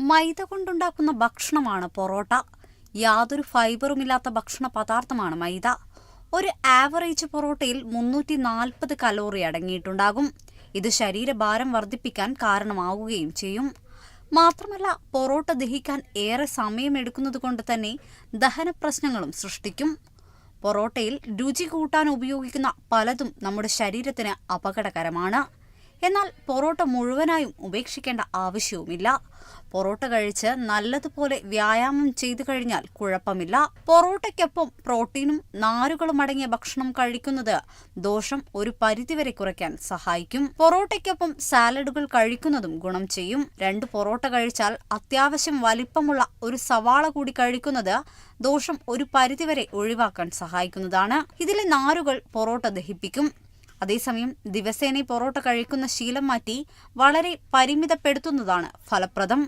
മൈദ കൊണ്ടുണ്ടാക്കുന്ന ഭക്ഷണമാണ് പൊറോട്ട. യാതൊരു ഫൈബറുമില്ലാത്ത ഭക്ഷണ പദാർത്ഥമാണ് മൈദ. ഒരു ആവറേജ് പൊറോട്ടയിൽ 340 കലോറി അടങ്ങിയിട്ടുണ്ടാകും. ഇത് ശരീരഭാരം വർദ്ധിപ്പിക്കാൻ കാരണമാവുകയും ചെയ്യും. മാത്രമല്ല, പൊറോട്ട ദഹിക്കാൻ ഏറെ സമയമെടുക്കുന്നതുകൊണ്ട് തന്നെ ദഹന പ്രശ്നങ്ങളും സൃഷ്ടിക്കും. പൊറോട്ടയിൽ രുചി കൂട്ടാൻ ഉപയോഗിക്കുന്ന പലതും നമ്മുടെ ശരീരത്തിന് അപകടകരമാണ്. എന്നാൽ പൊറോട്ട മുഴുവനായും ഉപേക്ഷിക്കേണ്ട ആവശ്യവുമില്ല. പൊറോട്ട കഴിച്ച് നല്ലതുപോലെ വ്യായാമം ചെയ്തു കഴിഞ്ഞാൽ കുഴപ്പമില്ല. പൊറോട്ടയ്ക്കൊപ്പം പ്രോട്ടീനും നാരുകളും അടങ്ങിയ ഭക്ഷണം കഴിക്കുന്നത് ദോഷം ഒരു പരിധിവരെ കുറയ്ക്കാൻ സഹായിക്കും. പൊറോട്ടയ്ക്കൊപ്പം സാലഡുകൾ കഴിക്കുന്നതും ഗുണം ചെയ്യും. 2 പൊറോട്ട കഴിച്ചാൽ അത്യാവശ്യം വലിപ്പമുള്ള ഒരു സവാള കൂടി കഴിക്കുന്നത് ദോഷം ഒരു പരിധിവരെ ഒഴിവാക്കാൻ സഹായിക്കുന്നതാണ്. ഇതിലെ നാരുകൾ പൊറോട്ട ദഹിപ്പിക്കും. അതേസമയം ദിവസേന പൊറോട്ട കഴിക്കുന്ന ശീലം മാറ്റി വളരെ പരിമിതപ്പെടുത്തുന്നതാണ് ഫലപ്രദം.